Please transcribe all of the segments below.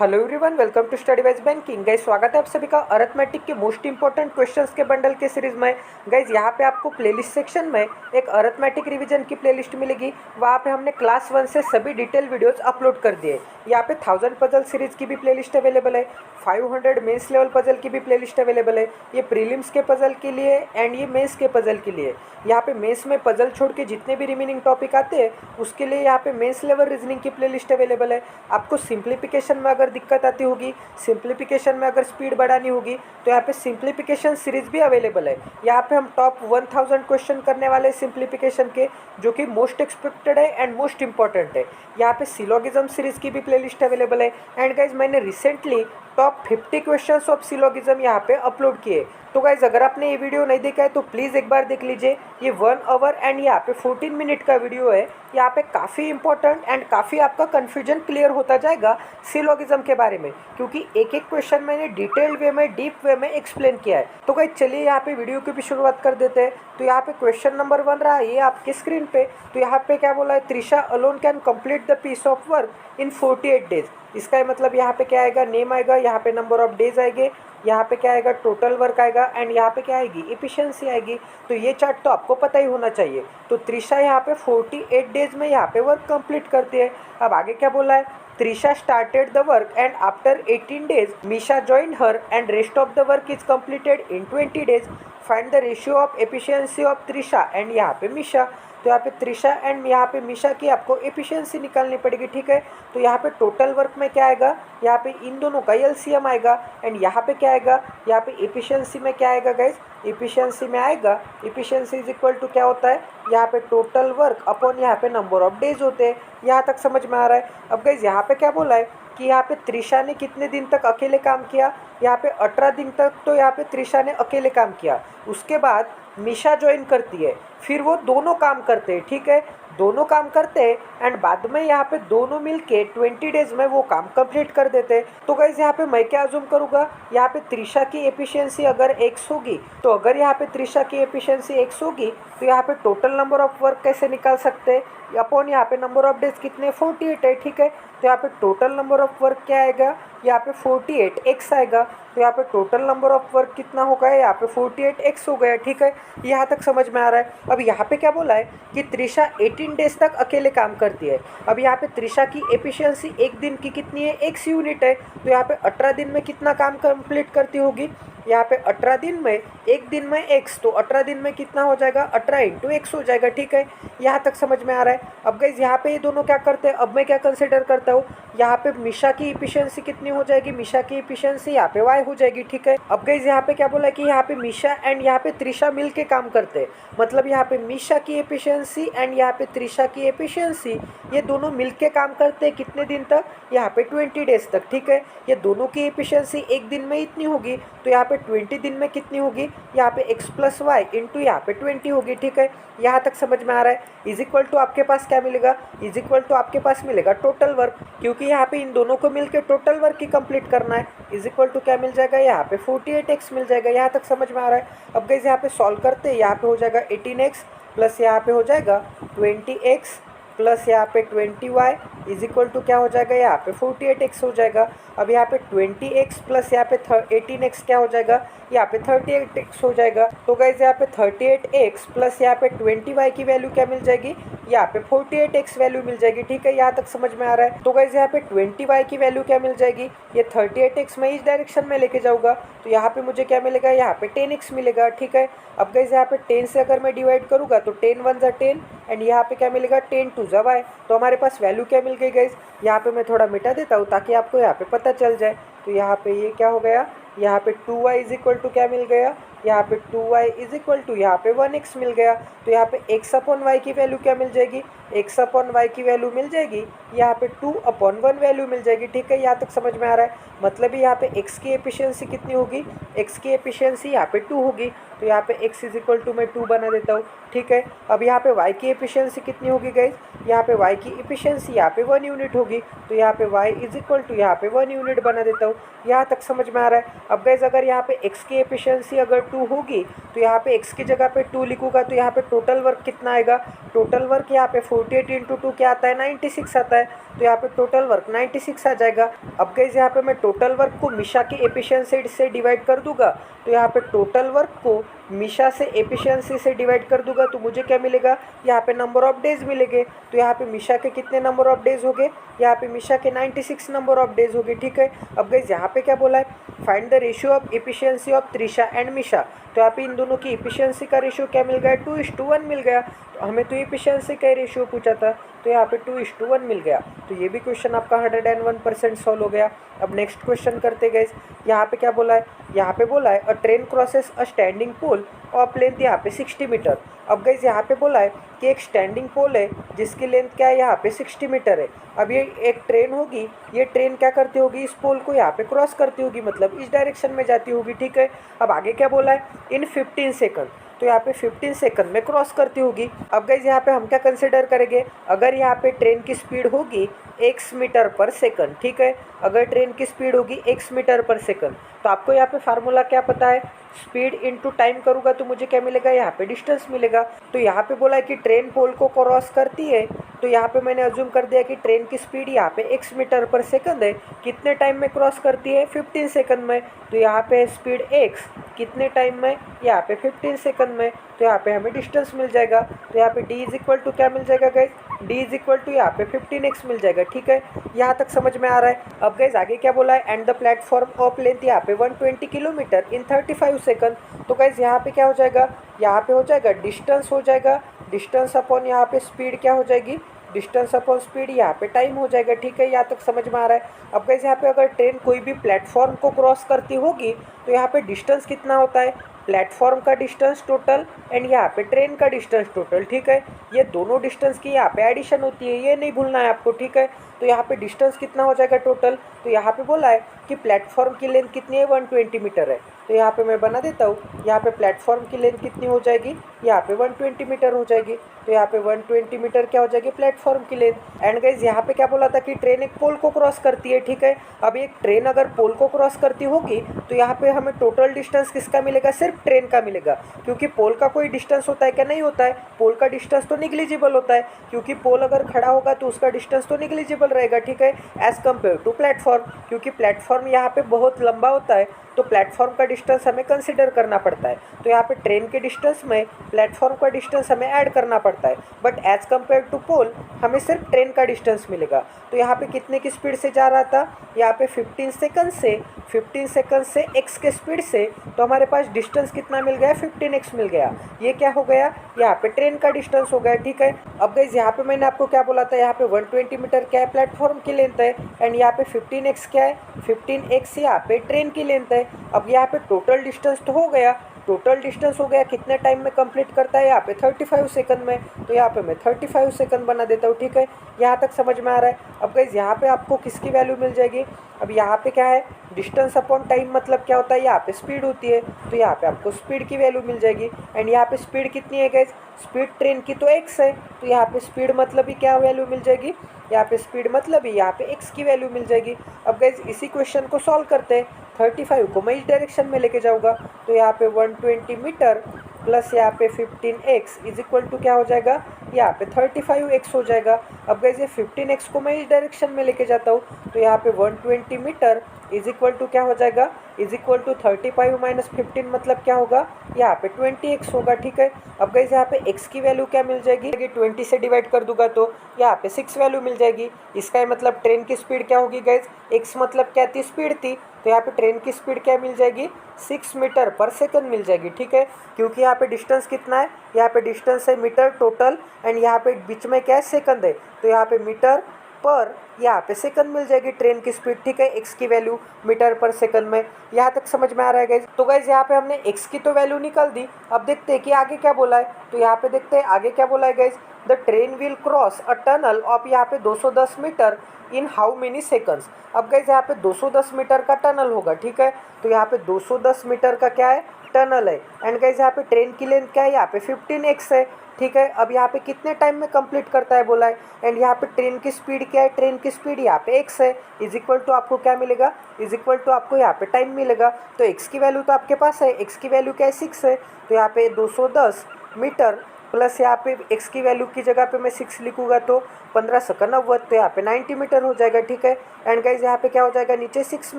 Hello everyone, welcome to study wise banking. Guys, स्वागत है आप सभी का अरिथमेटिक के मोस्ट इंपॉर्टेंट क्वेश्चंस के बंडल के सीरीज में। गाइस, यहाँ पे आपको प्लेलिस्ट सेक्शन में एक अरिथमेटिक रिवीजन की प्लेलिस्ट मिलेगी। वहाँ पे हमने क्लास 1 से सभी डिटेल वीडियोस अपलोड कर दिए। यहाँ पे 1000 पजल सीरीज की भी प्लेलिस्ट अवेलेबल है, 500 मेंस लेवल पजल की भी प्लेलिस्ट अवेलेबल है। ये प्रीलिम्स के पजल के लिए एंड ये मेंस के पजल के लिए। यहाँ पे मेंस में पजल छोड़ के जितने भी रिमेनिंग टॉपिक आते हैं उसके लिए यहाँ पे मेंस लेवल रीजनिंग की प्लेलिस्ट अवेलेबल है। आपको सिंप्लीफिकेशन में अगर दिक्कत आती होगी, सिंप्लीफिकेशन में अगर स्पीड बढ़ानी होगी, तो यहाँ पे सिंप्लीफिकेशन सीरीज भी अवेलेबल है। यहाँ पे हम टॉप 1000 क्वेश्चन करने वाले सिंप्लीफिकेशन के, जो कि मोस्ट एक्सपेक्टेड है एंड मोस्ट इंपॉर्टेंट है। यहाँ पे सिलोगिज्म सीरीज की भी प्लेलिस्ट अवेलेबल है। एंड गाइज, मैंने recently top 50 questions of syllogism यहाँ पे अपलोड किए। तो गाइज, अगर आपने ये वीडियो नहीं देखा है तो प्लीज़ एक बार देख लीजिए। ये 1 आवर एंड यहाँ पे 14 मिनट का वीडियो है। यहाँ पे काफ़ी इंपॉर्टेंट एंड काफ़ी आपका कन्फ्यूजन क्लियर होता जाएगा सिलोगिज्म के बारे में, क्योंकि एक एक क्वेश्चन मैंने डिटेल्ड वे में, डीप वे में एक्सप्लेन किया है। तो गाइज, चलिए यहाँ पे वीडियो की भी शुरुआत कर देते हैं। तो यहाँ पे क्वेश्चन नंबर 1 रहा है ये आपके स्क्रीन पे। तो यहाँ पे क्या बोला है, Trisha alone can complete the piece of work in 48 days. इसका मतलब यहाँ पे क्या आएगा, नेम आएगा, यहाँ पे नंबर ऑफ डेज आएंगे, यहाँ पे क्या आएगा, टोटल वर्क आएगा, एंड यहाँ पे क्या आएगी, एफिशिएंसी आएगी। तो ये चार्ट तो आपको पता ही होना चाहिए। तो त्रिशा यहाँ पे 48 डेज में यहाँ पे वर्क कंप्लीट करती है। अब आगे क्या बोला है, Trisha started the work and after 18 days Misha joined her and rest of the work is completed in 20 days. Find the ratio of efficiency of Trisha and यहाँ पे मीशा। तो यहाँ पे त्रिशा एंड यहाँ पे मीशा की आपको एफिशिएंसी निकालनी पड़ेगी, ठीक है। तो यहाँ पे टोटल वर्क में क्या आएगा, यहाँ पे इन दोनों का एलसीएम आएगा, एंड यहाँ पे क्या आएगा, यहाँ पे एफिशिएंसी में क्या आएगा गाइज, एफिशिएंसी में आएगा, एफिशिएंसी इज इक्वल टू क्या होता है, यहाँ पे टोटल वर्क अपॉन यहाँ पे नंबर ऑफ डेज होते हैं। यहाँ तक समझ में आ रहा है। अब गाइज, यहाँ पे क्या बोला है कि यहाँ पे त्रिशा ने कितने दिन तक अकेले काम किया, यहाँ पे 18 दिन तक तो यहाँ पे त्रिशा ने अकेले काम किया। उसके बाद मीशा ज्वाइन करती है, फिर वो दोनों काम करते हैं, ठीक है, दोनों काम करते हैं एंड बाद में यहाँ पे दोनों मिलके 20 डेज में वो काम कंप्लीट कर देते हैं। तो गाइज, यहाँ पे मैं क्या अज्यूम करूँगा, यहाँ पे त्रिशा की एफिशिएंसी अगर x होगी, तो अगर यहाँ पे त्रिशा की एफिशिएंसी x होगी, तो यहाँ पे टोटल नंबर ऑफ वर्क कैसे निकाल सकते हैं, अपॉन यहाँ पे नंबर ऑफ डेज कितने, 48 है, ठीक है। तो यहाँ पे टोटल नंबर ऑफ वर्क क्या आएगा, यहाँ पे 48x आएगा। तो यहाँ पे टोटल नंबर ऑफ वर्क कितना हो गया, यहाँ पे 48x हो गया, ठीक है। यहाँ तक समझ में आ रहा है। अब यहाँ पे क्या बोला है कि त्रिशा 18 डेज तक अकेले काम करती है। अब यहाँ पे त्रिशा की एफिशिएंसी एक दिन की कितनी है, x यूनिट है। तो यहाँ पे 18 दिन में कितना काम कंप्लीट करती होगी, यहाँ पे 18 दिन में, एक दिन में x, तो 18 दिन में कितना हो जाएगा, 18 इंटू x हो जाएगा, ठीक है। यहाँ तक समझ में आ रहा है। अब गाइज, यहाँ पे ये दोनों क्या करते हैं, अब मैं क्या कंसिडर करता हूँ, यहाँ पे मीशा की एफिशिएंसी कितनी हो जाएगी, मीशा की एफिशिएंसी यहाँ पे y हो जाएगी, ठीक है। अब गाइज, यहाँ पे क्या बोला है कि यहाँ पे मीशा एंड यहाँ पे त्रिशा मिल के काम करते हैं। मतलब यहाँ पे मीशा की एफिशिएंसी एंड यहाँ पे त्रिशा की एफिशिएंसी, ये दोनों मिल के काम करते हैं कितने दिन तक, यहाँ पे 20 डेज तक, ठीक है। ये दोनों की एफिशिएंसी एक दिन में इतनी होगी, तो यहाँ पे 20 दिन में कितनी होगी, यहाँ पे x प्लस वाई इंटू यहाँ पे 20 होगी, ठीक है। यहाँ तक समझ में आ रहा है। इज इक्वल टू आपके पास क्या मिलेगा, इज इक्वल टू आपके पास मिलेगा टोटल वर्क, क्योंकि यहाँ पे इन दोनों को मिलकर टोटल वर्क ही कंप्लीट करना है। इज इक्वल टू क्या मिल जाएगा, यहाँ पे 48x मिल जाएगा। यहाँ तक समझ में आ रहा है। अब गाइस, यहाँ पे सॉल्व करते हैं, यहाँ पे हो जाएगा 18x प्लस यहाँ पे हो जाएगा 20x प्लस यहाँ पे 20y इज इक्वल टू क्या हो जाएगा, यहाँ पे 48x हो जाएगा। अब यहाँ पे 20x प्लस यहाँ पे 18x क्या हो जाएगा, यहाँ पे 38x हो जाएगा। तो गाइज, यहाँ पे 38x प्लस यहाँ पे 20y की वैल्यू क्या मिल जाएगी, यहाँ पे 48x वैल्यू मिल जाएगी, ठीक है। यहाँ तक समझ में आ रहा है। तो गाइज, यहाँ पे 20y की वैल्यू क्या मिल जाएगी, ये 38x मैं इस डायरेक्शन में लेके जाऊँगा, तो यहाँ पे मुझे क्या मिलेगा, यहाँ पे 10x मिलेगा, ठीक है। अब गाइज, यहाँ पे 10 से अगर मैं डिवाइड करूँगा तो 10 1 ज़ा 10 एंड यहाँ पे क्या मिलेगा, 10 2 ज़ा y। तो हमारे पास वैल्यू क्या मिल गई गाइज, यहाँ पे मैं थोड़ा मिटा देता हूँ ताकि आपको यहाँ पे पता चल जाए। तो यहाँ पे ये क्या हो गया, यहाँ पे 2y इज इक्वल टू क्या मिल गया, यहाँ पे 2y इज इक्वल टू यहाँ पे 1x मिल गया। तो यहाँ पे x अपॉन y की वैल्यू क्या मिल जाएगी, x अपॉन y की वैल्यू मिल जाएगी, यहाँ पे 2 अपॉन 1 वैल्यू मिल जाएगी, ठीक है। यहाँ तक समझ में आ रहा है। मतलब यहाँ पे x की एफिशिएंसी कितनी होगी, x की एफिशिएंसी यहाँ पे 2 होगी। तो यहाँ पे x इज इक्वल टू मैं 2 बना देता हूँ, ठीक है। अब यहाँ पे y की एफिशिएंसी कितनी होगी गाइज, यहाँ पे y की एफिशिएंसी यहाँ पे 1 यूनिट होगी। तो यहाँ पे y इज इक्वल टू यहाँ पे 1 यूनिट बना देता हूँ। यहाँ तक समझ में आ रहा है। अब गाइज, अगर यहाँ पे x की एफिशिएंसी अगर 2 होगी, तो यहाँ पे x की जगह पे 2 लिखूंगा, तो यहाँ पे टोटल वर्क कितना आएगा, टोटल वर्क यहाँ पे 48 इंटू 2 क्या आता है, 96 आता है। तो यहाँ पे टोटल वर्क 96 आ जाएगा। अब गाइस यहाँ पे मैं टोटल वर्क को मिशा की एफिशिएंसी से डिवाइड कर दूंगा, तो यहाँ पे टोटल वर्क को मिशा से एफिशिएंसी से डिवाइड कर दूंगा तो मुझे क्या मिलेगा, यहाँ पे नंबर ऑफ डेज मिलेंगे। तो यहाँ पे मिशा के कितने नंबर ऑफ डेज हो गए, यहाँ पे मिशा के 96 नंबर ऑफ डेज हो गए, ठीक है। अब गाइस यहाँ पे क्या बोला है, find the ratio of efficiency of Trisha and Misha. तो यहाँ पे इन दोनों की एफिशिएंसी का रेशियो क्या मिल गया, 2:1 मिल गया। तो हमें तो एफिशिएंसी का रेशियो पूछा था, तो यहाँ पे 2:1 मिल गया। तो ये भी क्वेश्चन आपका 101% सॉल्व हो गया। अब नेक्स्ट क्वेश्चन करते गए। यहाँ पे क्या बोला है, यहाँ पे बोला है a train crosses a standing pole of length यहाँ पे 60 मीटर। अब गाइस यहाँ पे बोला है कि एक स्टैंडिंग पोल है जिसकी लेंथ क्या है, यहाँ पे 60 मीटर है। अब ये एक ट्रेन होगी, ये ट्रेन क्या करती होगी, इस पोल को यहाँ पे क्रॉस करती होगी, मतलब इस डायरेक्शन में जाती होगी, ठीक है। अब आगे क्या बोला है, इन 15 सेकंड, तो यहाँ पे 15 सेकंड में क्रॉस करती होगी। अब गाइस यहाँ पे हम क्या कंसिडर करेंगे, अगर यहाँ पे ट्रेन की स्पीड होगी x मीटर पर सेकंड, ठीक है। अगर ट्रेन की स्पीड होगी x मीटर पर सेकंड, तो आपको यहाँ पे फार्मूला क्या पता है, स्पीड इनटू टाइम करूँगा तो मुझे क्या मिलेगा, यहाँ पे डिस्टेंस मिलेगा। तो यहाँ पे बोला है कि ट्रेन पोल को क्रॉस करती है, तो यहाँ पे मैंने अज्यूम कर दिया कि ट्रेन की स्पीड यहाँ पे x मीटर पर सेकंड है, कितने टाइम में क्रॉस करती है, 15 सेकंड में। तो यहाँ पे स्पीड x कितने टाइम में, यहाँ पे 15 सेकंड में। तो यहाँ पे हमें डिस्टेंस मिल जाएगा। तो यहाँ पे d इज इक्वल टू क्या मिल जाएगा guys, d is equal to यहाँ पे 15x मिल जाएगा, ठीक है। यहाँ तक समझ में आ रहा है। अब गाइज आगे क्या बोला है, and the platform of length यहाँ पे 120 किलोमीटर इन 35 सेकंड। तो गाइज यहाँ पे क्या हो जाएगा, यहाँ पे हो जाएगा डिस्टेंस, हो जाएगा डिस्टेंस अपॉन यहाँ पे स्पीड क्या हो जाएगी, डिस्टेंस अपॉन स्पीड यहाँ पे टाइम हो जाएगा, ठीक है। यहाँ तक समझ में आ रहा है। अब गाइस यहाँ पे अगर ट्रेन कोई भी प्लेटफॉर्म को क्रॉस करती होगी तो यहाँ पे डिस्टेंस कितना होता है, प्लेटफॉर्म का डिस्टेंस टोटल एंड यहाँ पे ट्रेन का डिस्टेंस टोटल, ठीक है। ये दोनों डिस्टेंस की यहाँ पे एडिशन होती है, ये नहीं भूलना है आपको, ठीक है। तो यहाँ पे डिस्टेंस कितना हो जाएगा टोटल, तो यहाँ पे बोला है कि प्लेटफॉर्म की लेंथ कितनी है, 120 मीटर है। तो यहाँ पे मैं बना देता हूँ, यहाँ पे प्लेटफॉर्म की लेंथ कितनी हो जाएगी, यहाँ पे 120 मीटर हो जाएगी। तो यहाँ पे 120 मीटर क्या हो जाएगी, प्लेटफॉर्म की लेंथ। एंड गाइज यहाँ पे क्या बोला था कि ट्रेन एक पोल को क्रॉस करती है, ठीक है। अब एक ट्रेन अगर पोल को क्रॉस करती होगी तो यहाँ पे हमें टोटल डिस्टेंस किसका मिलेगा, सिर्फ ट्रेन का मिलेगा, क्योंकि पोल का कोई डिस्टेंस होता है क्या, नहीं होता है। पोल का डिस्टेंस तो निग्लिजिबल होता है, क्योंकि पोल अगर खड़ा होगा तो उसका डिस्टेंस तो निग्लिजिबल रहेगा, ठीक है, एज कम्पेयर टू प्लेटफॉर्म, क्योंकि प्लेटफॉर्म यहाँ पे बहुत लंबा होता है, तो प्लेटफॉर्म का डिस्टेंस हमें कंसिडर करना पड़ता है। तो यहाँ पे ट्रेन के डिस्टेंस में प्लेटफॉर्म का डिस्टेंस हमें ऐड करना पड़ता है, बट एज कम्पेयर टू पोल हमें सिर्फ ट्रेन का डिस्टेंस मिलेगा। तो यहाँ पे कितने की स्पीड से जा रहा था, यहाँ पे 15 सेकंड से x के स्पीड से, तो हमारे पास डिस्टेंस कितना मिल गया, 15x मिल गया। ये क्या हो गया, यहाँ पे ट्रेन का डिस्टेंस हो गया, ठीक है। अब गाइस यहाँ पे मैंने आपको क्या बोला था, यहाँ पे 120 मीटर क्या है, प्लेटफॉर्म की लेंथ है, एंड यहाँ पे 15x क्या है, 15x यहाँ पे ट्रेन की लेंथ है। अब यहाँ पे टोटल डिस्टेंस तो हो गया, टोटल डिस्टेंस हो गया, कितने टाइम में कंप्लीट करता है, यहाँ पे 35 सेकंड में। तो यहाँ पे मैं 35 सेकंड बना देता हूँ, ठीक है। यहाँ तक समझ में आ रहा है। अब गाइस यहाँ पे आपको किसकी वैल्यू मिल जाएगी, अब यहाँ पे क्या है, डिस्टेंस अपॉन टाइम मतलब क्या होता है, यहाँ पे स्पीड होती है, तो यहाँ पे आपको स्पीड की वैल्यू मिल जाएगी। एंड यहाँ पे स्पीड कितनी है गाइस, स्पीड ट्रेन की तो x है, तो यहाँ पे स्पीड मतलब ही क्या वैल्यू मिल जाएगी, यहाँ पे स्पीड मतलब ही यहाँ पे x की वैल्यू मिल जाएगी। अब गाइस इसी क्वेश्चन को सॉल्व करते हैं। 35 को मैं इस डायरेक्शन में लेके जाऊँगा, तो यहाँ पे 120 मीटर प्लस यहाँ पे 15x इज इक्वल टू क्या हो जाएगा, यहाँ पे 35x हो जाएगा। अब गाइस ये 15x को मैं इस डायरेक्शन में लेके जाता हूँ, तो यहाँ पे 120 मीटर इज इक्वल टू क्या हो जाएगा, इज इक्वल टू 35 माइनस 15 मतलब क्या होगा, यहाँ पे 20x होगा, ठीक है। अब गाइस यहाँ पे x की वैल्यू क्या मिल जाएगी, 20 से डिवाइड कर दूंगा तो यहाँ पे 6 वैल्यू मिल जाएगी। इसका मतलब ट्रेन की स्पीड क्या होगी गाइस, x मतलब क्या थी, स्पीड थी, तो यहाँ पे ट्रेन की स्पीड क्या मिल जाएगी, 6 मीटर पर सेकंड मिल जाएगी, ठीक है। क्योंकि यहाँ पे डिस्टेंस कितना है, यहाँ पे डिस्टेंस है मीटर टोटल, एंड यहाँ पे बीच में क्या है, सेकंड है, तो यहाँ पे मीटर पर यहाँ पे सेकंड मिल जाएगी ट्रेन की स्पीड, ठीक है। x की वैल्यू मीटर पर सेकंड में। यहाँ तक समझ में आ रहा है गाइज। तो गाइज यहाँ पे हमने x की तो वैल्यू निकाल दी, अब देखते हैं कि आगे क्या बोला है। तो यहाँ पे देखते हैं आगे क्या बोला है guys, the train will cross a tunnel of यहाँ पे 210 metre in how many seconds. अब गाइज यहाँ पे 210 मीटर का टनल होगा, ठीक है। तो यहाँ पे 210 मीटर का क्या है, टनल है। एंड गाइज यहाँ पे ट्रेन की लेंथ क्या है, यहाँ पे 15x है, ठीक है। अब यहाँ पे कितने टाइम में कंप्लीट करता है बोला है, एंड यहाँ पे ट्रेन की स्पीड क्या है, ट्रेन की स्पीड यहाँ पे x है, इज इक्वल टू आपको क्या मिलेगा, इज इक्वल टू आपको यहाँ पे टाइम मिलेगा। तो x की वैल्यू तो आपके पास है, x की वैल्यू क्या है, 6 है, तो यहाँ पे 210 मीटर प्लस यहाँ पे x की वैल्यू की जगह पे मैं 6 लिखूँगा तो 15 सका 90, तो यहाँ पे 90 मीटर हो जाएगा, ठीक है। एंड गाइज यहाँ पे क्या हो जाएगा, नीचे 6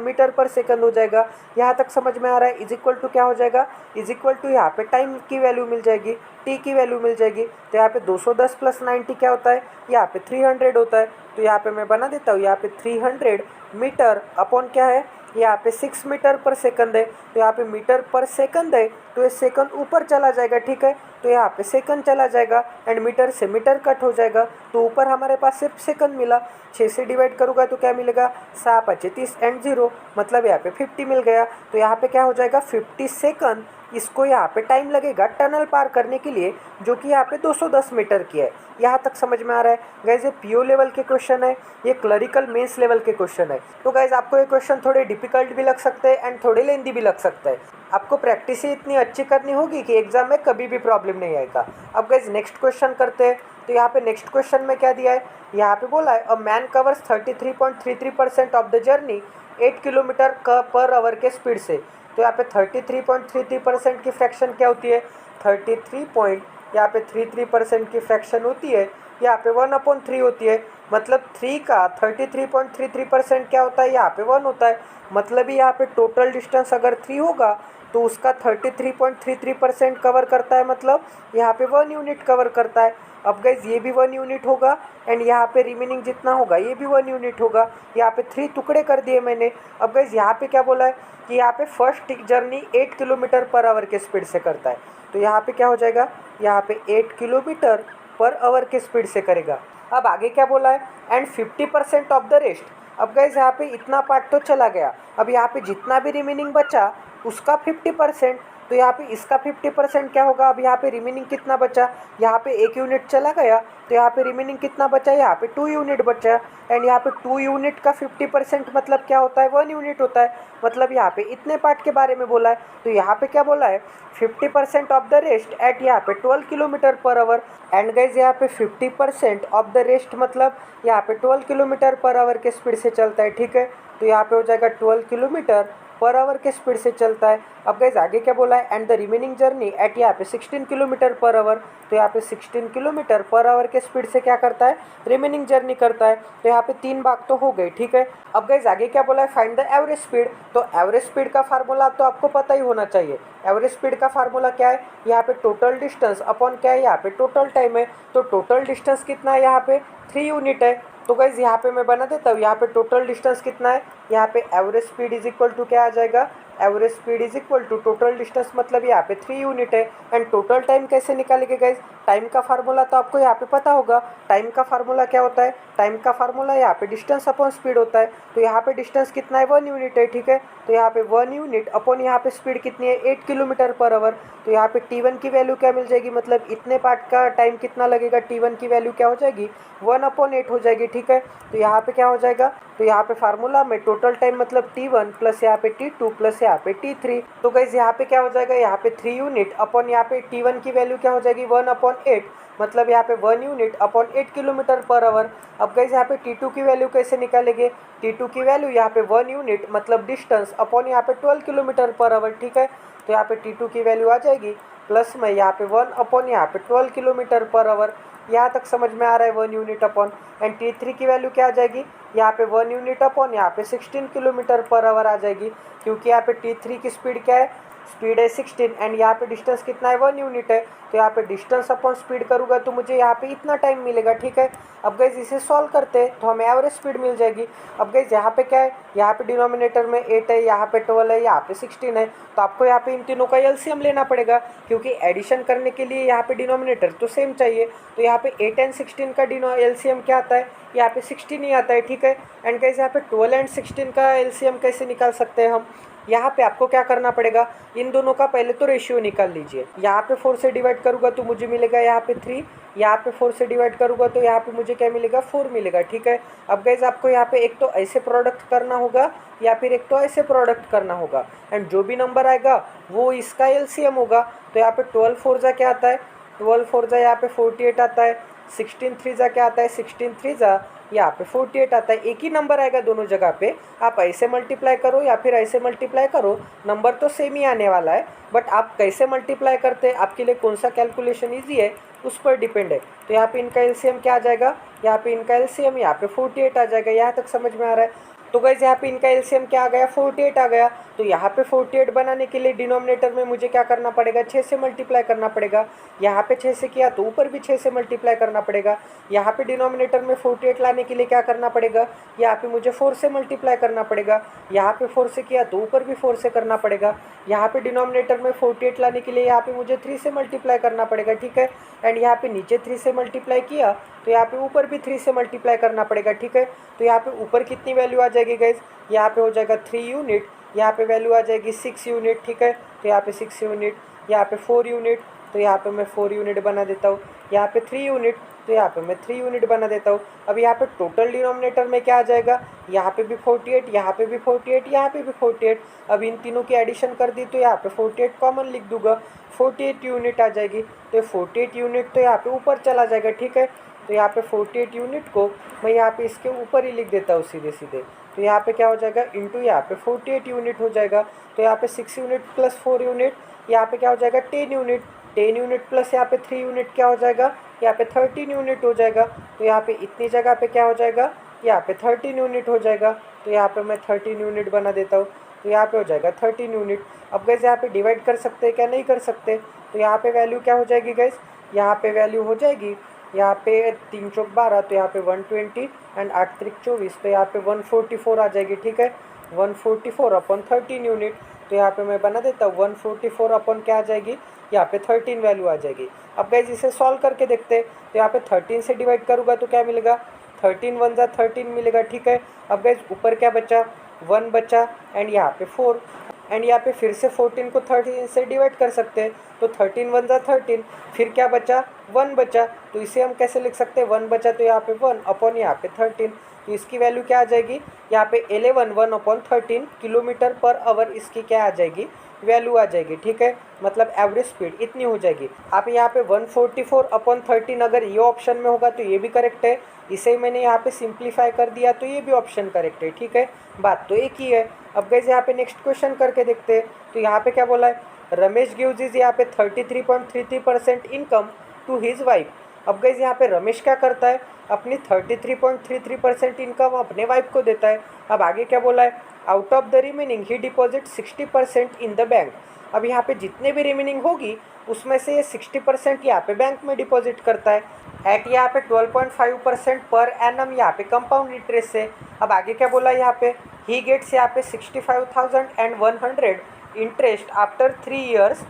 मीटर पर सेकंड हो जाएगा। यहाँ तक समझ में आ रहा है। इज इक्वल टू क्या हो जाएगा, इज इक्वल टू यहाँ पे टाइम की वैल्यू मिल जाएगी, टी की वैल्यू मिल जाएगी। तो यहाँ पे 210 प्लस 90 क्या होता है, यहाँ पे 300 होता है। तो यहाँ पे मैं बना देता हूँ, यहाँ पे 300 मीटर अपॉन क्या है, यहाँ पे 6 मीटर पर सेकंड है। तो यहाँ पे मीटर पर सेकंड है, तो ये सेकंड ऊपर चला जाएगा, ठीक है। तो यहाँ पे सेकंड चला जाएगा एंड मीटर से मीटर कट हो जाएगा, तो ऊपर हमारे पास सिर्फ सेकंड मिला। 6 से डिवाइड करूँगा तो क्या मिलेगा, 6 5 30 एंड 0, मतलब यहाँ पे 50 मिल गया। तो यहाँ पे क्या हो जाएगा, 50 सेकंड इसको यहाँ पे टाइम लगेगा टनल पार करने के लिए, जो कि यहाँ पे 210 मीटर की है। यहाँ तक समझ में आ रहा है। गाइज ये पीओ लेवल के क्वेश्चन है, ये क्लरिकल मेंस लेवल के क्वेश्चन है। तो गाइज आपको ये क्वेश्चन थोड़े डिफिकल्ट भी लग सकते हैं एंड थोड़े लेंदी भी लग सकते हैं। आपको प्रैक्टिस ही इतनी अच्छी करनी होगी कि एग्जाम में कभी भी प्रॉब्लम नहीं आएगा। अब गाइज नेक्स्ट क्वेश्चन करते हैं। तो यहाँ पे नेक्स्ट क्वेश्चन में क्या दिया है, यहाँ पे बोला है a man covers 33.33% of the journey 8 kilometre per hour के स्पीड से। तो यहाँ पे 33.33% की फ्रैक्शन क्या होती है, 33% की फ्रैक्शन होती है, यहाँ पे 1/3 होती है। मतलब 3 का 33.33% क्या होता है, यहाँ पे 1 होता है। मतलब यहाँ पे टोटल डिस्टेंस अगर 3 होगा तो उसका 33.33% कवर करता है, मतलब यहाँ पे 1 यूनिट कवर करता है। अब गाइज ये भी 1 यूनिट होगा एंड यहाँ पे रिमेनिंग जितना होगा ये भी 1 यूनिट होगा। यहाँ पे 3 टुकड़े कर दिए मैंने। अब गाइज यहाँ पे क्या बोला है कि यहाँ पे first journey 8 kilometre per hour के स्पीड से करता है। तो यहाँ पे क्या हो जाएगा, यहाँ पे 8 किलोमीटर पर आवर के स्पीड से करेगा। अब आगे क्या बोला है, एंड 50% ऑफ द रेस्ट। अब गाइज यहाँ पे इतना पार्ट तो चला गया, अब यहाँ पे जितना भी रिमेनिंग बचा उसका 50%। तो यहाँ पे इसका 50% क्या होगा, अब यहाँ पे रिमेनिंग कितना बचा, यहाँ पे 1 यूनिट चला गया, तो यहाँ पे रिमेनिंग कितना बचा, यहाँ पे 2 यूनिट बचा। एंड यहाँ पे 2 यूनिट का 50% मतलब क्या होता है, 1 यूनिट होता है। मतलब यहाँ पे इतने पार्ट के बारे में बोला है। तो यहाँ पे क्या बोला है, 50% ऑफ द रेस्ट एट यहाँ पे 12 kilometre per hour. And guys यहाँ पे 50% ऑफ द रेस्ट मतलब यहाँ पे 12 किलोमीटर पर आवर के स्पीड से चलता है, ठीक है। तो यहाँ पे हो जाएगा 12 किलोमीटर पर आवर के स्पीड से चलता है। अब गाइज आगे क्या बोला है, and the remaining journey at यहाँ पे 16 किलोमीटर पर आवर। तो यहाँ पे 16 किलोमीटर पर आवर के स्पीड से क्या करता है, रिमेनिंग जर्नी करता है। तो यहाँ पे 3 भाग तो हो गए, ठीक है। अब गाइज आगे क्या बोला है, फाइंड द एवरेज स्पीड। तो एवरेज स्पीड का फार्मूला तो आपको पता ही होना चाहिए। एवरेज स्पीड का फार्मूला क्या है, यहाँ पे टोटल डिस्टेंस अपॉन क्या है, यहाँ पे टोटल टाइम है। तो टोटल डिस्टेंस कितना है, यहाँ पे 3 यूनिट है। तो गाइज यहाँ पे मैं बना देता हूँ, यहाँ पे टोटल डिस्टेंस कितना है, यहाँ पे average speed is equal to क्या आ जाएगा, average speed is equal to total distance मतलब यहाँ पे 3 यूनिट है। एंड टोटल टाइम कैसे निकालेंगे गाइज, टाइम का फार्मूला तो आपको यहाँ पे पता होगा। टाइम का फार्मूला क्या होता है, टाइम का फार्मूला यहाँ पे डिस्टेंस अपॉन स्पीड होता है। तो यहाँ पे डिस्टेंस कितना है, 1 यूनिट है, ठीक है। तो यहाँ पे 1 यूनिट अपॉन यहाँ पे स्पीड कितनी है, 8 किलोमीटर पर आवर। तो यहाँ पे T1 की वैल्यू क्या मिल जाएगी, मतलब इतने पार्ट का टाइम कितना लगेगा, T1 की वैल्यू क्या हो जाएगी, 1/8 हो जाएगी, ठीक है। तो यहाँ पे क्या हो जाएगा, तो यहाँ पे फार्मूला में टोटल टाइम मतलब T1 प्लस यहाँ पे T2 प्लस यहाँ पे T3। तो गाइज यहाँ पे क्या हो जाएगा, यहाँ पे 3 यूनिट अपॉन यहाँ पे T1 की वैल्यू क्या हो जाएगी, 1/8, मतलब यहाँ पे 1 unit upon 8 kilometre per hour. अब गाइज यहाँ पे T2 की वैल्यू कैसे निकालेंगे, T2 की वैल्यू यहाँ पे 1 यूनिट मतलब डिस्टेंस अपॉन यहाँ पे 12 किलोमीटर पर आवर, ठीक है। तो यहाँ पे T2 की वैल्यू आ जाएगी प्लस में यहाँ पे 1 अपॉन यहाँ पे 12 किलोमीटर पर आवर। यहाँ तक समझ में आ रहा है, 1 यूनिट अपॉन। एंड T3 की वैल्यू क्या आ जाएगी, यहाँ पे 1 यूनिट अपॉन यहाँ पे 16 किलोमीटर पर आवर आ जाएगी, क्योंकि यहाँ पे T3 की स्पीड क्या है, स्पीड है 16 एंड यहाँ पे डिस्टेंस कितना है, 1 यूनिट है। तो यहाँ पे डिस्टेंस अपॉन स्पीड करूँगा तो मुझे यहाँ पे इतना टाइम मिलेगा, ठीक है। अब गाइज इसे सॉल्व करते हैं तो हमें एवरेज स्पीड मिल जाएगी। अब गाइज यहाँ पे क्या है, यहाँ पे डिनोमिनेटर में 8 है, यहाँ पे 12 है, यहाँ पे 16 है। तो आपको यहाँ पे इन तीनों का एलसीएम लेना पड़ेगा, क्योंकि एडिशन करने के लिए यहाँ पे डिनोमिनेटर तो सेम चाहिए। तो यहाँ पे 8 एंड 16 का एलसीएम क्या आता है, यहाँ पे 16 ही आता है, ठीक है। एंड गाइज यहाँ पे 12 एंड 16 का एलसीएम कैसे निकाल सकते हैं हम, यहाँ पे आपको क्या करना पड़ेगा, इन दोनों का पहले तो रेशियो निकाल लीजिए। यहाँ पे 4 से डिवाइड करूँगा तो मुझे मिलेगा यहाँ पे 3, यहाँ पे 4 से डिवाइड करूँगा तो यहाँ पे मुझे क्या मिलेगा, 4 मिलेगा, ठीक है। अब गाइज आपको यहाँ पे एक तो ऐसे प्रोडक्ट करना होगा या फिर एक तो ऐसे प्रोडक्ट करना होगा, एंड जो भी नंबर आएगा वो इसका एलसीएम होगा। तो यहाँ पे 12 4 जा क्या आता है, 12 4 जा यहाँ पे 48 आता है, 16 थ्री जा क्या आता है, 16 थ्री जा यहाँ पे 48 आता है। एक ही नंबर आएगा दोनों जगह पे, आप ऐसे मल्टीप्लाई करो या फिर ऐसे मल्टीप्लाई करो, नंबर तो सेम ही आने वाला है। बट आप कैसे मल्टीप्लाई करते हैं, आपके लिए कौन सा कैलकुलेशन ईजी है उस पर डिपेंड है। तो यहाँ पे इनका एलसीएम क्या आ जाएगा, यहाँ पे इनका एलसीएम यहाँ पे 48 आ जाएगा। यहाँ तक समझ में आ रहा है। तो गाइस यहाँ पे इनका एलसीएम क्या आ गया, 48 आ गया। तो यहाँ पे 48 बनाने के लिए डिनोमिनेटर में मुझे क्या करना पड़ेगा, 6 से मल्टीप्लाई करना पड़ेगा। यहाँ पे 6 से किया तो ऊपर भी 6 से मल्टीप्लाई करना पड़ेगा। यहाँ पे डिनोमिनेटर में 48 लाने के लिए क्या करना पड़ेगा, यहाँ पे मुझे 4 से मल्टीप्लाई करना पड़ेगा। यहाँ पे 4 से किया तो ऊपर भी 4 से करना पड़ेगा। यहाँ पे डिनोमिनेटर में 48 लाने के लिए यहाँ पे मुझे 3 से मल्टीप्लाई करना पड़ेगा, ठीक है। एंड यहाँ पे नीचे 3 से मल्टीप्लाई किया तो यहाँ पे ऊपर भी 3 से मल्टीप्लाई करना पड़ेगा, ठीक है। तो यहाँ पे ऊपर कितनी वैल्यू आ जाएगी गाइज, यहाँ पे हो जाएगा 3 यूनिट, यहाँ पे वैल्यू आ जाएगी 6 यूनिट, ठीक है। तो यहाँ पे 6 यूनिट, यहाँ पे 4 यूनिट, तो यहाँ पे मैं 4 यूनिट बना देता हूँ। यहाँ पे 3 यूनिट, तो यहाँ पे मैं 3 यूनिट बना देता हूँ। अब यहाँ पे टोटल डिनोमिनेटर में क्या आ जाएगा, यहाँ पे भी 48, यहाँ पे भी 48, यहाँ पे भी 48। अब इन तीनों की एडिशन कर दी तो यहाँ पे 48 कॉमन लिख दूंगा, 48 यूनिट आ जाएगी। तो 48 यूनिट तो यहाँ पे ऊपर चला जाएगा, ठीक है। तो यहाँ पे 48 यूनिट को मैं यहाँ पे इसके ऊपर ही लिख देता हूँ सीधे सीधे। तो यहाँ पे क्या हो जाएगा, इंटू यहाँ पे 48 यूनिट हो जाएगा। तो यहाँ पे 6 यूनिट प्लस 4 यूनिट, यहाँ पे क्या हो जाएगा 10 यूनिट, 10 यूनिट प्लस यहाँ पे 3 यूनिट क्या हो जाएगा, यहाँ पे 13 यूनिट हो जाएगा। तो यहाँ पे इतनी जगह पे क्या हो जाएगा, यहाँ पे 13 यूनिट हो जाएगा। तो यहाँ पे मैं 13 यूनिट बना देता हूँ। तो यहाँ पे हो जाएगा 13 यूनिट। अब गैस यहाँ पे डिवाइड कर सकते हैं क्या, नहीं कर सकते। तो यहाँ पे वैल्यू क्या हो जाएगी गैस, यहाँ पे वैल्यू हो जाएगी, यहाँ पे 3 चौक 12, तो यहाँ पे 120 एंड 8 त्रिक 24, तो यहाँ पे 144 आ जाएगी, ठीक है। 144 अपॉन 13 यूनिट, तो यहाँ पे मैं बना देता हूँ 144 अपॉन क्या आ जाएगी, यहाँ पे 13 वैल्यू आ जाएगी। अब गाइज इसे सॉल्व करके देखते हैं। तो यहाँ पे 13 से डिवाइड करूँगा तो क्या मिलेगा, 13 वन जा 13 मिलेगा, ठीक है। अब गाइज ऊपर क्या बचा, 1 बचा एंड यहाँ पे 4 एंड यहाँ पे फिर से 14 को 13 से डिवाइड कर सकते हैं। तो 13 वन जा 13, फिर क्या बचा, 1 बचा। तो इसे हम कैसे लिख सकते हैं, 1 बचा तो यहाँ पे 1 अपॉन यहाँ पे 13। तो इसकी वैल्यू क्या आ जाएगी, यहाँ पे 11 1 अपॉन 13 किलोमीटर पर आवर इसकी क्या आ जाएगी, वैल्यू आ जाएगी, ठीक है। मतलब एवरेज स्पीड इतनी हो जाएगी। आप यहाँ पे 144 अपॉन 13 अगर ये ऑप्शन में होगा तो ये भी करेक्ट है, इसे मैंने यहाँ पे सिंप्लीफाई कर दिया तो ये भी ऑप्शन करेक्ट है, ठीक है। बात तो एक ही है। अब गाइस यहाँ पे नेक्स्ट क्वेश्चन करके देखते हैं। तो यहाँ पे क्या बोला है, रमेश गिव्स इज यहाँ पे 33.33% इनकम टू हिज वाइफ। अब गाइस यहाँ पे रमेश क्या करता है, अपनी 33.33% इनकम अपने वाइफ को देता है। अब आगे क्या बोला है, out of the remaining he deposit 60% in the bank. अब यहाँ पे जितने भी रिमेनिंग होगी उसमें से ये 60% यहाँ पे बैंक में डिपॉजिट करता है एट यहाँ पे 12.5% पर एनम यहाँ पे कंपाउंड इंटरेस्ट से। अब आगे क्या बोला यहाँ पे, ही गेट्स यहाँ पे 65,100 interest after 3 years,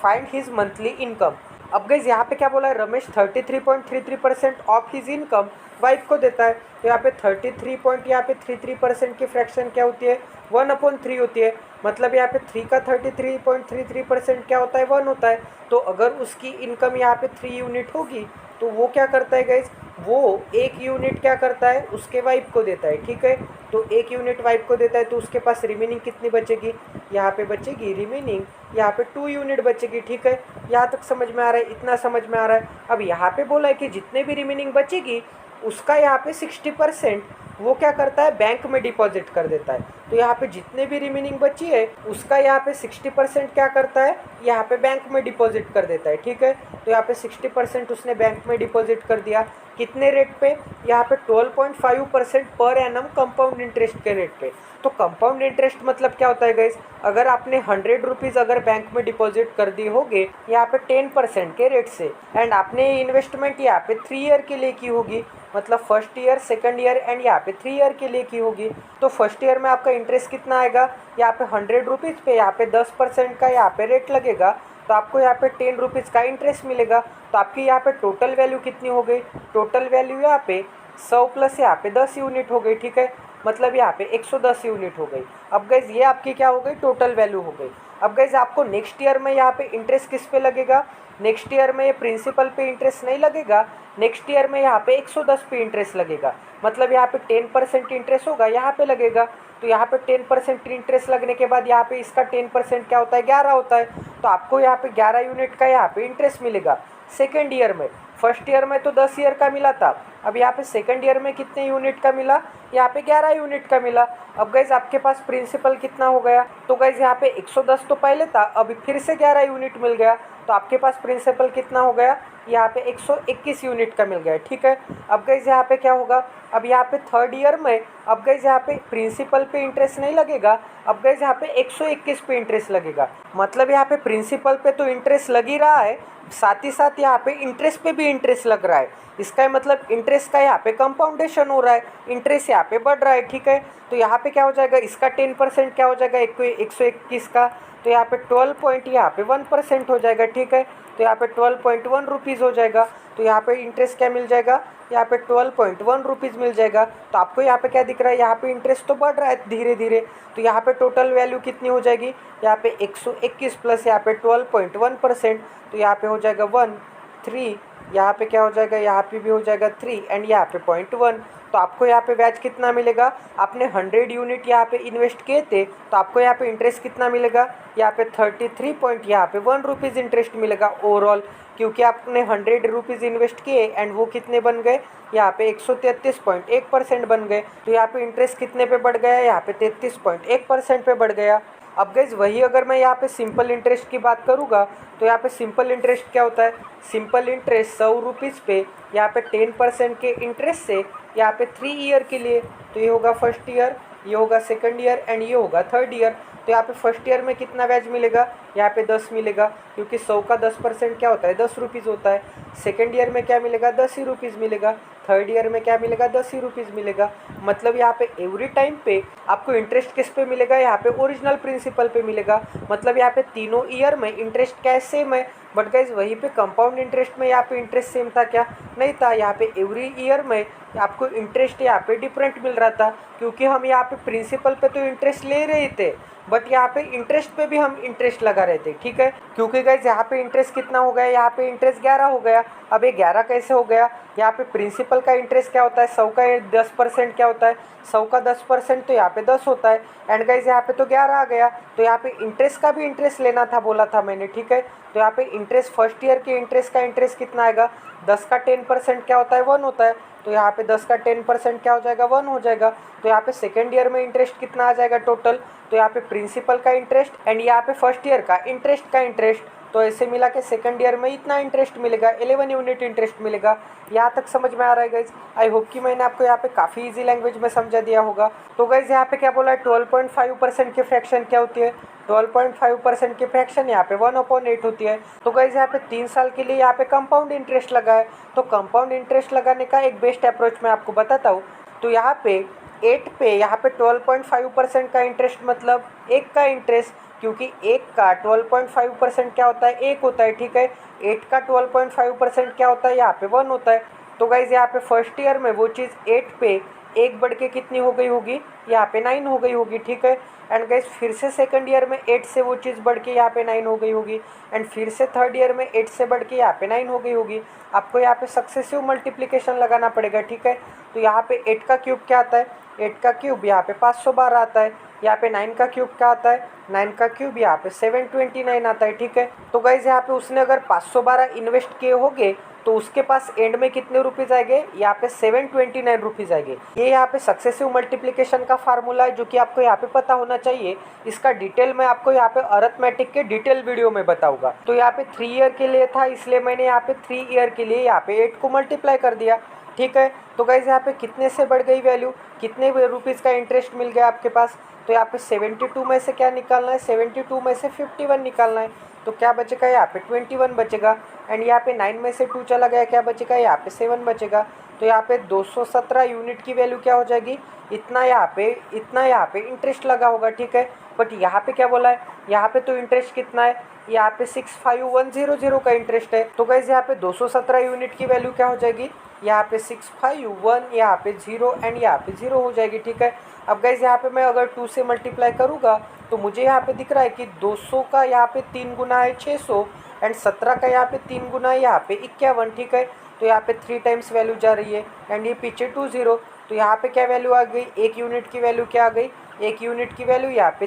find his monthly income. अब गाइस यहाँ पे क्या बोला है, Ramesh 33.33% of his income wife को देता है। तो यहाँ पे 33% की फ्रैक्शन क्या होती है, 1/3 होती है। मतलब यहाँ पे 3 का 33.33% क्या होता है, 1 होता है। तो अगर उसकी इनकम यहाँ पे 3 यूनिट होगी तो वो क्या करता है गाइज, वो 1 यूनिट क्या करता है, उसके वाइफ को देता है, ठीक है। तो 1 यूनिट वाइफ को देता है तो उसके पास रिमेनिंग कितनी बचेगी, यहाँ पे बचेगी रिमेनिंग यहाँ पे 2 यूनिट बचेगी, ठीक है। यहाँ तक समझ में आ रहा है, इतना समझ में आ रहा है। अब यहाँ पे बोला है कि जितने भी रिमेनिंग बचेगी उसका यहाँ पे 60% वो क्या करता है, बैंक में डिपॉजिट कर देता है। तो यहाँ पे जितने भी रिमेनिंग बची है उसका यहाँ पे 60% क्या करता है, यहाँ पे बैंक में डिपॉजिट कर देता है, ठीक है। तो यहाँ पे 60% उसने बैंक में डिपॉजिट कर दिया, कितने रेट पे, यहाँ पे 12.5% पर एनम कंपाउंड इंटरेस्ट के रेट पे। तो कंपाउंड इंटरेस्ट मतलब क्या होता है गाइज, अगर आपने 100 रुपीज़ अगर बैंक में डिपॉजिट कर दी होगे यहाँ पे 10% के रेट से, एंड आपने इन्वेस्टमेंट यहाँ पे 3 ईयर के लिए की होगी, मतलब first year, second year and यहाँ पे 3 ईयर के लिए की होगी। तो फर्स्ट ईयर में आपका इंटरेस्ट कितना आएगा, यहाँ पे 100 रुपीज़ पे यहाँ पे 10% का यहाँ पे रेट लगेगा, तो आपको यहाँ पे 10 रुपीज़ का इंटरेस्ट मिलेगा। तो आपकी यहाँ पे टोटल वैल्यू कितनी हो गई, टोटल वैल्यू यहाँ पे 100 प्लस यहाँ पे 10 यूनिट हो गई, ठीक है। मतलब यहाँ पे 110 यूनिट हो गई। अब गाइज ये आपकी क्या हो गई, टोटल वैल्यू हो गई। अब गाइज आपको नेक्स्ट ईयर में यहाँ पे इंटरेस्ट किस पे लगेगा, नेक्स्ट ईयर में ये प्रिंसिपल पे इंटरेस्ट नहीं लगेगा, नेक्स्ट ईयर में यहाँ पे 110 पे इंटरेस्ट लगेगा। मतलब यहाँ पे 10% इंटरेस्ट होगा, यहाँ पे लगेगा। तो यहाँ पे 10% इंटरेस्ट लगने के बाद यहाँ पे इसका 10% क्या होता है, 11 होता है। तो आपको यहाँ पे 11 यूनिट का यहाँ पे इंटरेस्ट मिलेगा सेकेंड ईयर में। फर्स्ट ईयर में तो 10 ईयर का मिला था, अब यहाँ पे सेकंड ईयर में कितने यूनिट का मिला, यहाँ पे 11 यूनिट का मिला। अब गाइज आपके पास प्रिंसिपल कितना हो गया, तो गाइज यहाँ पे 110 तो पहले था, अभी फिर से 11 यूनिट मिल गया, तो आपके पास प्रिंसिपल कितना हो गया, यहाँ पे 121 यूनिट का मिल गया। ठीक है, अब गाइज यहाँ पे क्या होगा, अब यहाँ पे थर्ड ईयर में अब गाइज यहाँ पे प्रिंसिपल पे इंटरेस्ट नहीं लगेगा, अब गाइज यहाँ पे 121 पे इंटरेस्ट लगेगा। मतलब यहाँ पे प्रिंसिपल पे तो इंटरेस्ट लग ही रहा है, साथ ही साथ यहाँ पे इंटरेस्ट पे भी इंटरेस्ट लग रहा है। इसका मतलब इंटरेस्ट का यहाँ पे कंपाउंडेशन हो रहा है, इंटरेस्ट यहाँ पे बढ़ रहा है। ठीक है, तो यहाँ पे क्या हो जाएगा, इसका 10% क्या हो जाएगा 121 का, तो यहाँ पे 12 पॉइंट यहाँ पे 1% हो जाएगा। ठीक है, तो यहाँ पे 12.1 रुपीज़ हो जाएगा। तो यहाँ पे इंटरेस्ट क्या मिल जाएगा, यहाँ पे 12.1 रुपीज़ मिल जाएगा। तो आपको यहाँ पे क्या दिख रहा है, यहाँ पे इंटरेस्ट तो बढ़ रहा है धीरे धीरे। तो यहाँ पे टोटल वैल्यू कितनी हो जाएगी, यहाँ पे 121 प्लस यहाँ पे 12.1%, तो यहाँ पे हो जाएगा 1.3, यहाँ पे क्या हो जाएगा, यहाँ पे भी हो जाएगा 3 एंड यहाँ पे 0.1। तो आपको यहाँ पे ब्याज कितना मिलेगा, आपने 100 यूनिट यहाँ पे इन्वेस्ट किए थे, तो आपको यहाँ पे इंटरेस्ट कितना मिलेगा, यहाँ पे 33 पॉइंट यहाँ पे 1 रुपीज़ इंटरेस्ट मिलेगा ओवरऑल, क्योंकि आपने 100 रुपीज़ इन्वेस्ट किए एंड वो कितने बन गए, यहाँ पे 133.1% बन गए। तो यहाँ पे इंटरेस्ट कितने पे बढ़ गया, यहाँ पे 33.1% पे बढ़ गया। अब गाइज वही अगर मैं यहाँ पे सिंपल इंटरेस्ट की बात करूँगा, तो यहाँ पे सिंपल इंटरेस्ट क्या होता है, सिंपल इंटरेस्ट 100 रुपीज़ पे यहाँ पे 10% के इंटरेस्ट से यहाँ पे 3 ईयर के लिए, तो ये होगा फर्स्ट ईयर, ये होगा सेकंड ईयर एंड ये होगा थर्ड ईयर। तो यहाँ पे फर्स्ट ईयर में कितना ब्याज मिलेगा, यहाँ पे 10 मिलेगा, क्योंकि 100 का 10% क्या होता है 10 रुपीज़ होता है। सेकंड ईयर में क्या मिलेगा, 10 ही रुपीज़ मिलेगा। थर्ड ईयर में क्या मिलेगा, 10 ही रुपीज़ मिलेगा। मतलब यहाँ पे एवरी टाइम पे आपको इंटरेस्ट किस पे मिलेगा, यहाँ पे ओरिजिनल प्रिंसिपल पे मिलेगा। मतलब यहाँ पे तीनों ईयर में इंटरेस्ट क्या है, सेम है। बट गाइज वहीं पे कंपाउंड इंटरेस्ट में यहाँ पे इंटरेस्ट सेम था क्या, नहीं था। यहाँ पे एवरी ईयर में आपको इंटरेस्ट यहाँ पे डिफरेंट मिल रहा था, क्योंकि हम यहाँ पे प्रिंसिपल पे तो इंटरेस्ट ले रहे थे, बट यहाँ पे इंटरेस्ट पे भी हम इंटरेस्ट लगा रहे थे। ठीक है, क्योंकि गाइज यहाँ पे इंटरेस्ट कितना हो गया, यहाँ पे इंटरेस्ट 11 हो गया। अब ये 11 कैसे हो गया, यहाँ पे प्रिंसिपल का इंटरेस्ट क्या होता है, 100 का 10% क्या होता है, 100 का 10% तो यहाँ पे 10 होता है। एंड गाइज यहाँ पे तो 11 आ गया, तो यहाँ पे इंटरेस्ट का भी इंटरेस्ट लेना था, बोला था मैंने। ठीक है, तो यहाँ पे इंटरेस्ट फर्स्ट ईयर के इंटरेस्ट का इंटरेस्ट कितना आएगा, 10 का 10% क्या होता है 1 होता है, तो यहाँ पे 10 का 10% क्या हो जाएगा 1 हो जाएगा। तो यहाँ पे सेकेंड ईयर में इंटरेस्ट कितना आ जाएगा टोटल, तो यहाँ पे प्रिंसिपल का इंटरेस्ट एंड यहाँ पे फर्स्ट ईयर का इंटरेस्ट, तो ऐसे मिला के सेकंड ईयर में इतना इंटरेस्ट मिलेगा, 11 यूनिट इंटरेस्ट मिलेगा। यहाँ तक समझ में आ रहा है गाइज। आई होप कि मैंने आपको यहाँ पे काफ़ी इजी लैंग्वेज में समझा दिया होगा। तो गाइज यहाँ पे क्या बोला है, 12.5% की फ्रैक्शन क्या होती है, 12.5% की फ्रैक्शन यहाँ पे 1/8 होती है। तो गाइज यहाँ पे 3 साल के लिए यहाँ पे कंपाउंड इंटरेस्ट लगा है। तो कंपाउंड इंटरेस्ट लगाने का एक बेस्ट अप्रोच मैं आपको बताता हूँ। तो यहाँ पे 8 पे यहाँ पे 12.5% का इंटरेस्ट, मतलब एक का इंटरेस्ट, क्योंकि एक का 12.5% क्या होता है, एक होता है। ठीक है, 8 का 12.5% क्या होता है, यहाँ पे 1 होता है। तो गाइज यहाँ पे फर्स्ट ईयर में वो चीज़ 8 पे एक बढ़ के कितनी हो गई होगी, यहाँ पे 9 हो गई होगी। ठीक है, एंड गाइज फिर से सेकंड ईयर में 8 से वो चीज़ बढ़ के यहाँ पे 9 हो गई होगी, एंड फिर से थर्ड ईयर में 8 से बढ़ के यहाँ पे 9 हो गई होगी। आपको यहाँ पे सक्सेसिव मल्टीप्लिकेशन लगाना पड़ेगा। ठीक है, तो यहाँ पे 8 का क्यूब क्या आता है, 8 का क्यूब यहाँ पे 512 आता है। यहाँ पे 9 का क्यूब क्या आता है, 9 का क्यूब यहाँ पे 729 आता है। ठीक है, तो गाइज यहाँ पे उसने अगर 512 इन्वेस्ट किए होंगे तो उसके पास एंड में कितने रुपीज़ आएंगे, यहाँ पे 729 रुपीज़ आएंगे। ये यहाँ पे सक्सेसिव मल्टीप्लिकेशन का फार्मूला है, जो कि आपको यहाँ पे पता होना चाहिए। इसका डिटेल मैं आपको यहाँ पे अरिथमेटिक के डिटेल वीडियो में बताऊंगा। तो यहाँ पे 3 ईयर के लिए था, इसलिए मैंने यहाँ पे 3 ईयर के लिए यहाँ पे 8 को मल्टीप्लाई कर दिया। ठीक है, तो गाइज यहाँ पे कितने से बढ़ गई वैल्यू, कितने रुपीज़ का इंटरेस्ट मिल गया आपके पास। तो यहाँ पे 72 में से क्या निकालना है, 72 में से 51 निकालना है। तो क्या बचेगा, यहाँ पे 21 बचेगा। एंड यहाँ पे 9 में से 2 चला गया, क्या बचेगा, यहाँ पे 7 बचेगा। तो यहाँ पे 217 यूनिट की वैल्यू क्या हो जाएगी, इतना यहाँ पे इंटरेस्ट लगा होगा। ठीक है, बट यहाँ पे क्या बोला है, यहाँ पे तो इंटरेस्ट कितना है, यहाँ पे 65100 का इंटरेस्ट है। तो गाइज यहाँ पे 217 यूनिट की वैल्यू क्या हो जाएगी, यहाँ पे 651, यहाँ पे 0 एंड यहाँ पे 0 हो जाएगी। ठीक है, अब गाइज यहाँ पे मैं अगर 2 से मल्टीप्लाई करूँगा तो मुझे यहाँ पे दिख रहा है कि 200 का यहाँ पे 3 गुना है 600 एंड 17 का यहाँ पे 3 गुना है यहाँ पे 51। ठीक है, तो यहाँ पे 3 टाइम्स वैल्यू जा रही है एंड ये पीछे 20। तो यहाँ पे क्या वैल्यू आ गई, 1 यूनिट की वैल्यू क्या आ गई, एक यूनिट की वैल्यू यहाँ पे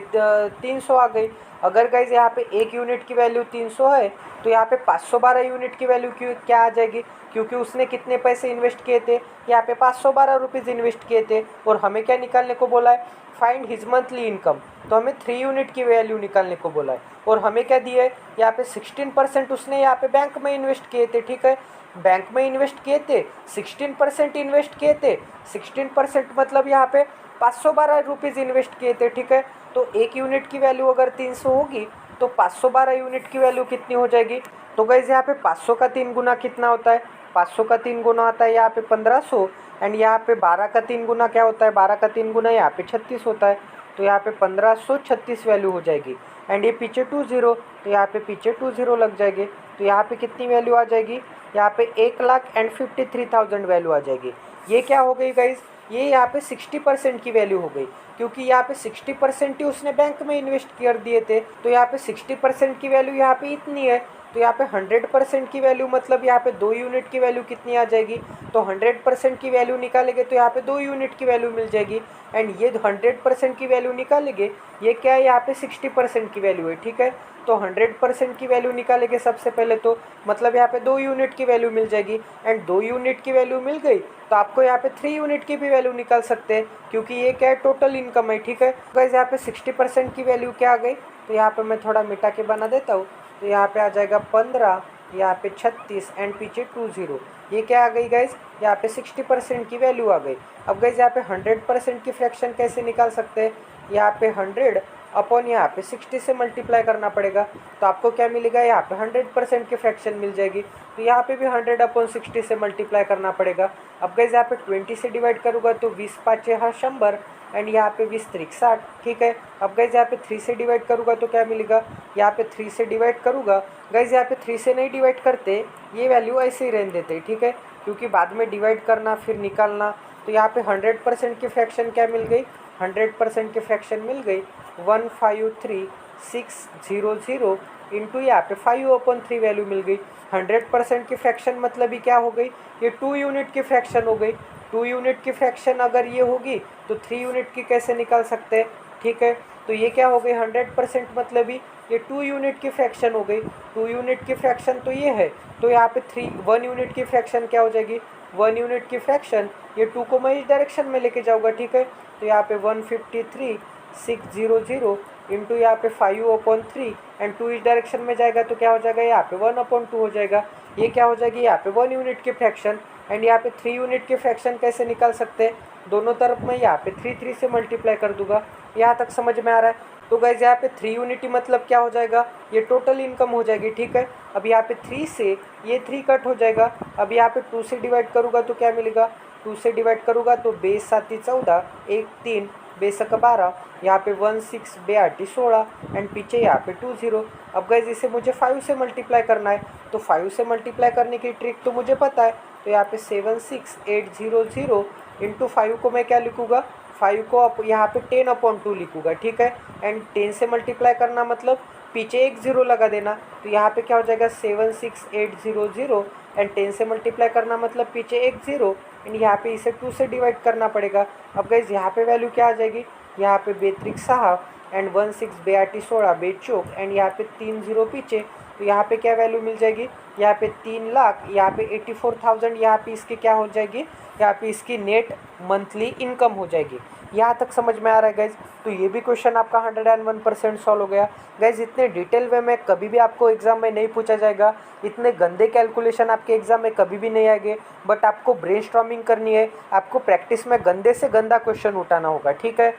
300 आ गई। अगर गाइज यहाँ पे एक यूनिट की वैल्यू 300 है तो यहाँ पे 512 यूनिट की वैल्यू क्या आ जाएगी, क्योंकि उसने कितने पैसे इन्वेस्ट किए थे, यहाँ पे 512 रुपीज़ इन्वेस्ट किए थे। और हमें क्या निकालने को बोला है, फाइंड हिज मंथली इनकम, तो हमें 3 यूनिट की वैल्यू निकालने को बोला है। और हमें क्या दिया है, यहाँ पे 16% उसने यहाँ पे बैंक में इन्वेस्ट किए थे, ठीक है, बैंक में इन्वेस्ट किए थे, 16% इन्वेस्ट किए थे, 16% मतलब यहाँ पे 512 रुपीज़ इन्वेस्ट किए थे, ठीक है। तो एक यूनिट की वैल्यू अगर 300 होगी तो 512 यूनिट की वैल्यू कितनी हो जाएगी। तो गाइस यहाँ पे 500 का 3 गुना कितना होता है, 500 का 3 गुना आता है यहाँ पे 1500, एंड यहाँ पे 12 का 3 गुना क्या होता है, 12 का 3 गुना यहाँ पे 36 होता है। तो यहाँ पे 1536 वैल्यू हो जाएगी। एंड ये पीछे 20, तो यहाँ पे पीछे 20 लग जाएंगे। तो यहाँ पे कितनी वैल्यू आ जाएगी, यहाँ पे 1,53,000 वैल्यू आ जाएगी। ये क्या हो गई गाइज, ये यहाँ पे 60% की वैल्यू हो गई, क्योंकि यहाँ पे 60% ही उसने बैंक में इन्वेस्ट कर दिए थे। तो यहाँ पे 60% की वैल्यू यहाँ पे इतनी है। तो यहाँ पे 100% की वैल्यू मतलब यहाँ पे 2 यूनिट की वैल्यू कितनी आ जाएगी, तो 100% की वैल्यू निकालेंगे तो यहाँ पे 2 यूनिट की वैल्यू मिल जाएगी। एंड ये 100% की वैल्यू निकालेंगे, ये क्या है, यहाँ पे 60% की वैल्यू है, ठीक है। तो 100% की वैल्यू निकालेंगे सबसे पहले, तो मतलब यहाँ पे 2 यूनिट की वैल्यू मिल जाएगी। एंड 2 यूनिट की वैल्यू मिल गई तो आपको यहाँ पे 3 यूनिट की भी वैल्यू निकाल सकते हैं, क्योंकि ये क्या है, टोटल इनकम है, ठीक है। गाइस यहाँ पे 60% की वैल्यू क्या आ गई, तो यहाँ पे मैं थोड़ा मिटा के बना देता हूँ। तो यहाँ पे आ जाएगा 15, यहाँ पे 36 एंड पीछे 20। ये क्या आ गई गाइज, यहाँ पे 60% की वैल्यू आ गई। अब गाइज यहाँ पे 100% की फ्रैक्शन कैसे निकाल सकते हैं, यहाँ पे 100 अपॉन यहाँ पे 60 से मल्टीप्लाई करना पड़ेगा। तो आपको क्या मिलेगा, यहाँ पे 100% की फ्रैक्शन मिल जाएगी। तो यहाँ पे भी 100 अपॉन 60 से मल्टीप्लाई करना पड़ेगा। अब गाइज यहाँ पे 20 से डिवाइड करूँगा तो 20 5 100 एंड यहाँ पे 20 3 60, ठीक है। अब गाइज यहाँ पे 3 से डिवाइड करूँगा तो क्या मिलेगा, यहाँ पे 3 से डिवाइड करूँगा। गाइज यहाँ पे 3 से नहीं डिवाइड करते, ये वैल्यू ऐसे ही रहने देते, ठीक है, क्योंकि बाद में डिवाइड करना फिर निकालना। तो यहाँ पे 100% की फ्रैक्शन क्या मिल गई, 100% की फ्रैक्शन मिल गई 153,600 इंटू यहाँ पे 5/3 वैल्यू मिल गई। 100% की फ्रैक्शन मतलब ही क्या हो गई, ये 2 यूनिट की फ्रैक्शन हो गई। 2 यूनिट की फ्रैक्शन अगर ये होगी तो 3 यूनिट की कैसे निकाल सकते हैं, ठीक है। तो ये क्या हो गई, 100% मतलब ही ये 2 यूनिट की फ्रैक्शन हो गई। 2 यूनिट की फ्रैक्शन तो ये है, तो यहाँ पे 1 यूनिट की फ्रैक्शन क्या हो जाएगी, 1 यूनिट की फ्रैक्शन, ये 2 को मैं इस डायरेक्शन में लेके जाऊँगा, ठीक है। तो यहाँ पे 153,600 इंटू यहाँ पे 5/3 एंड 2 इस डायरेक्शन में जाएगा तो क्या हो जाएगा, यहाँ पे 1/2 हो जाएगा। ये क्या हो जाएगी, यहाँ पे 1 यूनिट की फ्रैक्शन। एंड यहाँ पे 3 यूनिट की फ्रैक्शन कैसे निकाल सकते हैं, दोनों तरफ मैं यहाँ पे 3 से मल्टीप्लाई कर दूंगा। यहाँ तक समझ में आ रहा है। तो गाइज यहाँ पे 3 यूनिटी मतलब क्या हो जाएगा, ये टोटल इनकम हो जाएगी, ठीक है। अब यहाँ पे 3 से ये 3 कट हो जाएगा। अब यहाँ पे 2 से डिवाइड करूँगा तो क्या मिलेगा, 2 से डिवाइड करूँगा तो 2 7 14, 1 3 बेसक 12, यहाँ पे 1 6 82 16 एंड पीछे यहाँ पे 20। अब गाइज इसे मुझे 5 से मल्टीप्लाई करना है, तो 5 से मल्टीप्लाई करने की ट्रिक तो मुझे पता है। तो यहाँ पे 76800 इंटू 5 को मैं क्या लिखूँगा, 5 को यहाँ पे 10/2 लिखूँगा, ठीक है। एंड 10 से मल्टीप्लाई करना मतलब पीछे एक 0 लगा देना। तो यहाँ पे क्या हो जाएगा 76800 एंड 10 से मल्टीप्लाई करना मतलब पीछे एक 0 एंड यहाँ पे इसे 2 से डिवाइड करना पड़ेगा। अब गाइज यहाँ पे वैल्यू क्या आ जाएगी, यहाँ पे 32 6 एंड 1 6 82 16 बेचौक एंड यहाँ पे 3 0 पीछे। तो यहाँ पे क्या वैल्यू मिल जाएगी, यहाँ पे 3 लाख, यहाँ पे 84,000, यहाँ पे इसकी क्या हो जाएगी, यहाँ पे इसकी नेट मंथली इनकम हो जाएगी। यहाँ तक समझ में आ रहा है गाइज। तो ये भी क्वेश्चन आपका 101% सॉल्व हो गया। गाइज इतने डिटेल वे में कभी भी आपको एग्जाम में नहीं पूछा जाएगा, इतने गंदे कैलकुलेशन आपके एग्जाम में कभी भी नहीं आएंगे। बट आपको ब्रेनस्टॉर्मिंग करनी है, आपको प्रैक्टिस में गंदे से गंदा क्वेश्चन उठाना होगा, ठीक है।